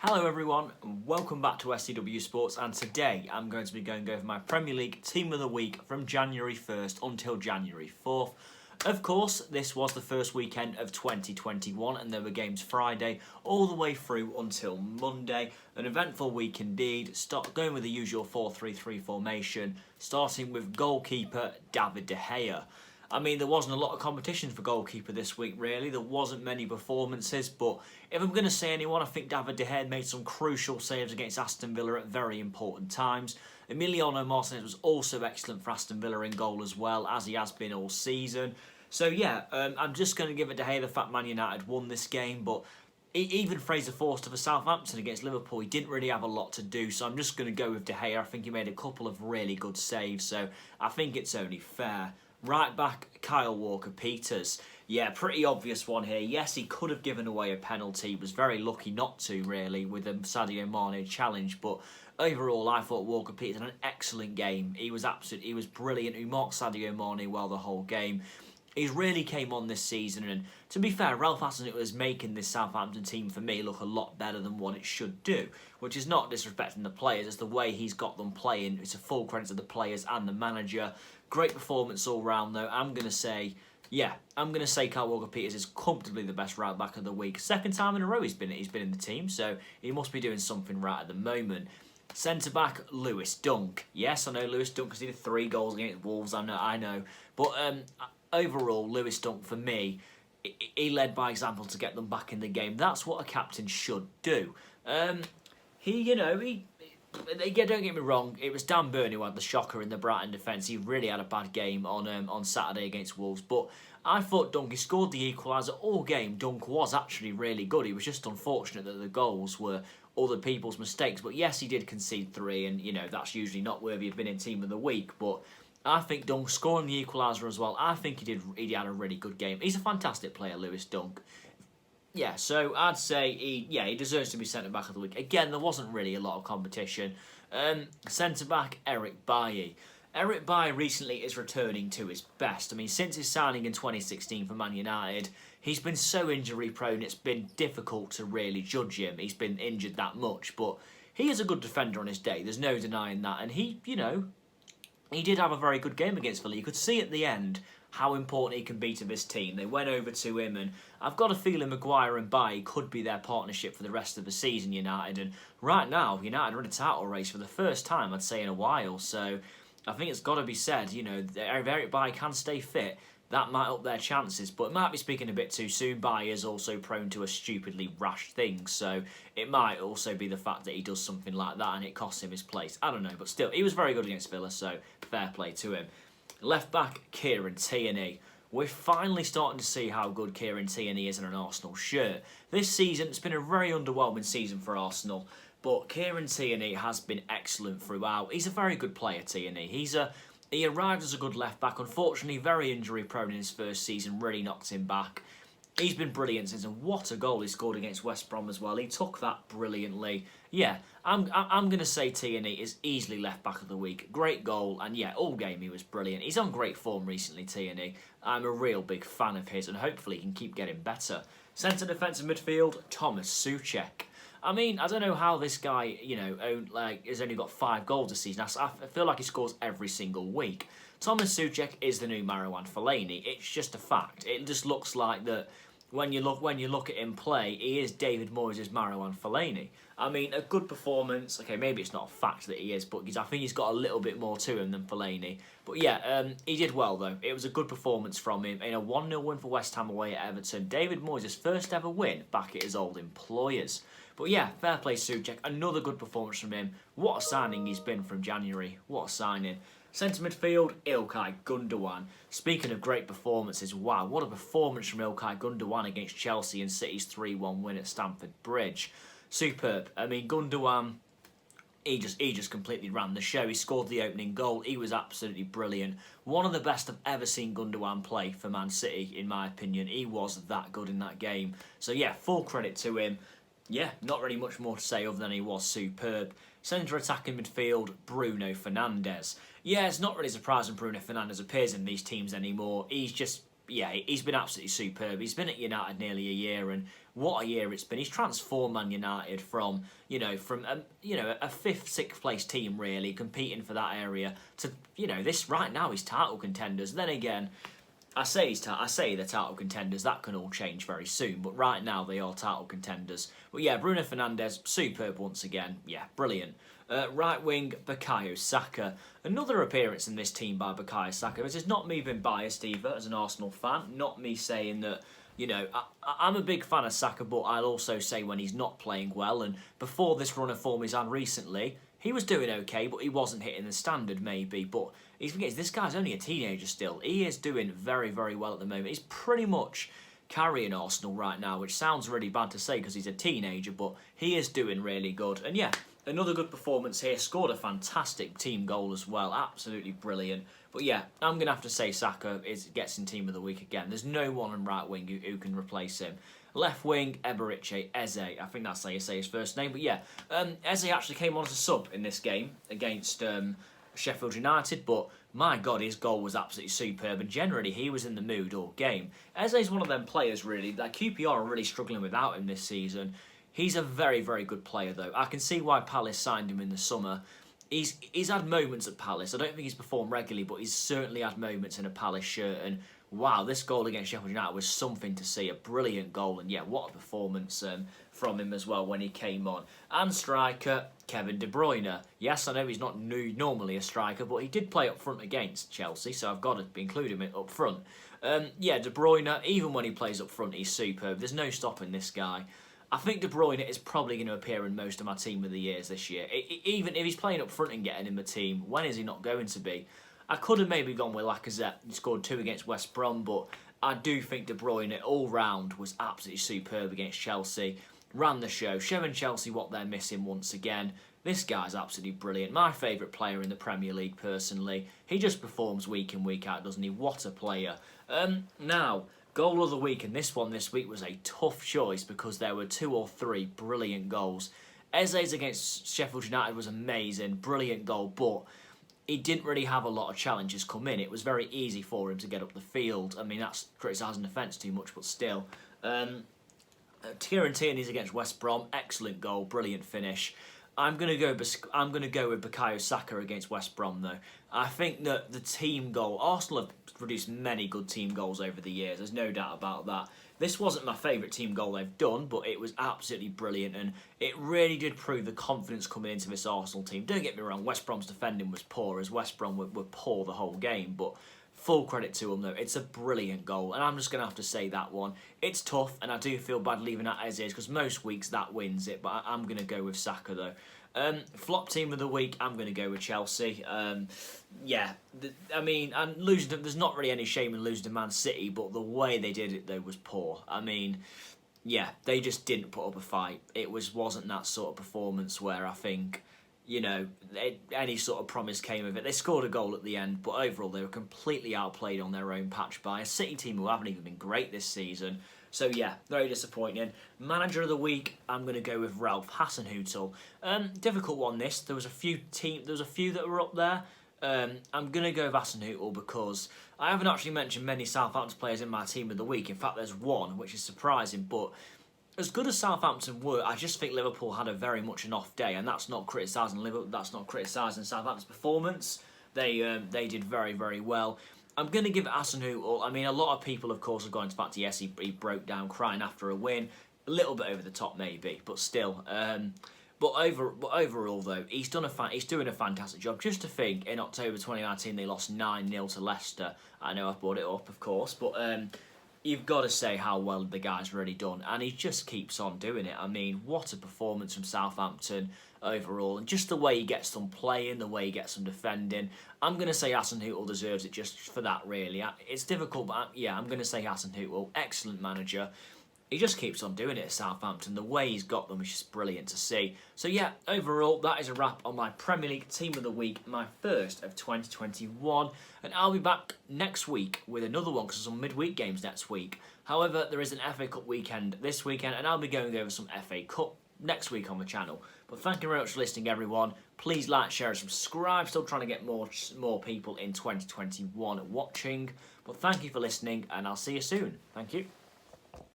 Hello everyone, and welcome back to STW Sports, and today I'm going to be going over my Premier League Team of the Week from January 1st until January 4th. Of course, this was the first weekend of 2021 and there were games Friday all the way through until Monday. An eventful week indeed, going with the usual 4-3-3 formation, starting with goalkeeper David De Gea. I mean, there wasn't a lot of competition for goalkeeper this week, really. There wasn't many performances, but if I'm going to say anyone, I think David De Gea made some crucial saves against Aston Villa at very important times. Emiliano Martinez was also excellent for Aston Villa in goal as well, as he has been all season. So yeah, I'm just going to give it De Gea the fact Man United won this game, but even Fraser Forster for Southampton against Liverpool, he didn't really have a lot to do, so I'm just going to go with De Gea. I think he made a couple of really good saves, so I think it's only fair. Right back, Kyle Walker-Peters. Yeah, pretty obvious one here. Yes, he could have given away a penalty. He was very lucky not to, really, with the Sadio Mane challenge. But overall, I thought Walker-Peters had an excellent game. He was brilliant. He marked Sadio Mane well the whole game. He's really came on this season, and to be fair, Ralph Hasenhüttl was making this Southampton team for me look a lot better than what it should do, which is not disrespecting the players. It's the way he's got them playing. It's a full credit to the players and the manager. Great performance all round, though. I'm going to say Kyle Walker-Peters is comfortably the best right back of the week. Second time in a row he's been in the team, so he must be doing something right at the moment. Centre back, Lewis Dunk. Yes, I know Lewis Dunk conceded 3 goals against Wolves. I know, but overall, Lewis Dunk, for me, he led by example to get them back in the game. That's what a captain should do. Don't get me wrong, it was Dan Burn who had the shocker in the Brighton defence. He really had a bad game on Saturday against Wolves, but I thought Dunk, he scored the equaliser all game. Dunk was actually really good. He was just unfortunate that the goals were other people's mistakes. But yes, he did concede 3, and that's usually not worthy of being in Team of the Week, but I think Dunk scoring the equaliser as well, I think he had a really good game. He's a fantastic player, Lewis Dunk. Yeah, so I'd say he deserves to be centre-back of the week. Again, there wasn't really a lot of competition. Centre-back, Eric Bailly. Eric Bailly recently is returning to his best. I mean, since his signing in 2016 for Man United, he's been so injury-prone, it's been difficult to really judge him. He's been injured that much, but he is a good defender on his day. There's no denying that. And he did have a very good game against Villa. You could see at the end how important he can be to this team. They went over to him, and I've got a feeling Maguire and Bailly could be their partnership for the rest of the season, United. And right now, United are in a title race for the first time, I'd say, in a while. So I think it's got to be said, if Eric Bailly can stay fit, that might up their chances, but it might be speaking a bit too soon. Bailly is also prone to a stupidly rash thing, so it might also be the fact that he does something like that and it costs him his place. I don't know, but still, he was very good against Villa, so fair play to him. Left back, Kieran Tierney. We're finally starting to see how good Kieran Tierney is in an Arsenal shirt. This season, it's been a very underwhelming season for Arsenal, but Kieran Tierney has been excellent throughout. He's a very good player, Tierney. He arrived as a good left-back. Unfortunately, very injury-prone in his first season. Really knocked him back. He's been brilliant since, and what a goal he scored against West Brom as well. He took that brilliantly. Yeah, I'm going to say Tierney is easily left-back of the week. Great goal, and yeah, all game he was brilliant. He's on great form recently, Tierney. I'm a real big fan of his, and hopefully he can keep getting better. Centre defensive midfield, Thomas Souček. I mean, I don't know how this guy, has only got 5 goals this season. I feel like he scores every single week. Thomas Souček is the new Marouane Fellaini. It's just a fact. It just looks like that when you look at him play, he is David Moyes' Marouane Fellaini. I mean, a good performance. Okay, maybe it's not a fact that he is, but I think he's got a little bit more to him than Fellaini. But yeah, he did well, though. It was a good performance from him in a 1-0 win for West Ham away at Everton. David Moyes' first ever win back at his old employers. But yeah, fair play Souček. Another good performance from him. What a signing he's been from January. What a signing. Centre midfield, Ilkay Gundogan. Speaking of great performances, wow, what a performance from Ilkay Gundogan against Chelsea in City's 3-1 win at Stamford Bridge. Superb. I mean, Gundogan, he just completely ran the show. He scored the opening goal. He was absolutely brilliant. One of the best I've ever seen Gundogan play for Man City, in my opinion. He was that good in that game. So yeah, full credit to him. Yeah, not really much more to say other than he was superb. Centre attacking midfield, Bruno Fernandes. Yeah, it's not really surprising Bruno Fernandes appears in these teams anymore. He's just yeah, he's been absolutely superb. He's been at United nearly a year, and what a year it's been. He's transformed Man United from a fifth, sixth place team really competing for that area to this right now he's title contenders. Then again, I say they're title contenders. That can all change very soon, but right now they are title contenders. But yeah, Bruno Fernandes, superb once again. Yeah, brilliant. Right wing, Bukayo Saka. Another appearance in this team by Bukayo Saka. This is not me being biased either as an Arsenal fan. Not me saying that, I'm a big fan of Saka, but I'll also say when he's not playing well. And before this run of form he's had recently, he was doing okay, but he wasn't hitting the standard maybe. But he forgets this guy's only a teenager still. He is doing very, very well at the moment. He's pretty much carrying Arsenal right now, which sounds really bad to say because he's a teenager, but he is doing really good. And yeah, another good performance here. Scored a fantastic team goal as well. Absolutely brilliant. But yeah, I'm going to have to say Saka gets in Team of the Week again. There's no one on right wing who can replace him. Left wing, Eberiche Eze. I think that's how you say his first name. But yeah, Eze actually came on as a sub in this game against Sheffield United. But my God, his goal was absolutely superb. And generally, he was in the mood all game. Eze's one of them players, really. Like QPR are really struggling without him this season. He's a very, very good player, though. I can see why Palace signed him in the summer. He's had moments at Palace. I don't think he's performed regularly, but he's certainly had moments in a Palace shirt. And wow, this goal against Sheffield United was something to see. A brilliant goal. And yeah, what a performance from him as well when he came on. And striker, Kevin De Bruyne. Yes, I know he's not normally a striker, but he did play up front against Chelsea, so I've got to include him up front. Yeah, De Bruyne, even when he plays up front, he's superb. There's no stopping this guy. I think De Bruyne is probably going to appear in most of my team of the years this year. Even if he's playing up front and getting in the team, when is he not going to be? I could have maybe gone with Lacazette. He scored 2 against West Brom, but I do think De Bruyne all round was absolutely superb against Chelsea. Ran the show, showing Chelsea what they're missing once again. This guy's absolutely brilliant. My favourite player in the Premier League, personally. He just performs week in, week out, doesn't he? What a player. Now, goal of the week, and this one this week was a tough choice because there were 2 or 3 brilliant goals. Eze's against Sheffield United was amazing, brilliant goal, but he didn't really have a lot of challenges come in. It was very easy for him to get up the field. I mean, that's criticising defence too much, but still. Kieran Tierney's against West Brom, excellent goal, brilliant finish. I'm gonna go with Bukayo Saka against West Brom though. I think that the team goal, Arsenal have produced many good team goals over the years. There's no doubt about that. This wasn't my favourite team goal they've done, but it was absolutely brilliant, and it really did prove the confidence coming into this Arsenal team. Don't get me wrong, West Brom's defending was poor, as West Brom were poor the whole game, but full credit to them though. It's a brilliant goal, and I'm just going to have to say that one. It's tough, and I do feel bad leaving that as is, because most weeks that wins it, but I'm going to go with Saka though. Flop team of the week, I'm going to go with Chelsea. And losing to, there's not really any shame in losing to Man City, but the way they did it though was poor. I mean, yeah, they just didn't put up a fight. It wasn't that sort of performance where I think, any sort of promise came of it. They scored a goal at the end, but overall they were completely outplayed on their own patch by a City team who haven't even been great this season. So yeah, very disappointing. Manager of the week, I'm going to go with Ralph Hasenhüttl. Difficult one this. There was a few that were up there. I'm going to go with Hasenhüttl because I haven't actually mentioned many Southampton players in my team of the week. In fact, there's one, which is surprising, but as good as Southampton were, I just think Liverpool had a very much an off day, and that's not criticising Liverpool. That's not criticising Southampton's performance. They did very, very well. I'm going to give it Hasenhüttl. I mean, a lot of people, of course, have gone into fact, yes, he broke down crying after a win. A little bit over the top, maybe, but still. But overall, though, he's doing a fantastic job. Just to think, in October 2019, they lost 9-0 to Leicester. I know I've brought it up, of course, but you've got to say how well the guy's really done, and he just keeps on doing it. I mean, what a performance from Southampton overall, and just the way he gets them playing, the way he gets them defending. I'm going to say Hasenhüttl deserves it just for that, really. It's difficult, but yeah, I'm going to say Hasenhüttl, excellent manager. He just keeps on doing it at Southampton. The way he's got them is just brilliant to see. So yeah, overall, that is a wrap on my Premier League Team of the Week, my first of 2021. And I'll be back next week with another one, because there's some midweek games next week. However, there is an FA Cup weekend this weekend, and I'll be going over some FA Cup next week on the channel. But thank you very much for listening, everyone. Please like, share, and subscribe. Still trying to get more people in 2021 watching. But thank you for listening, and I'll see you soon. Thank you.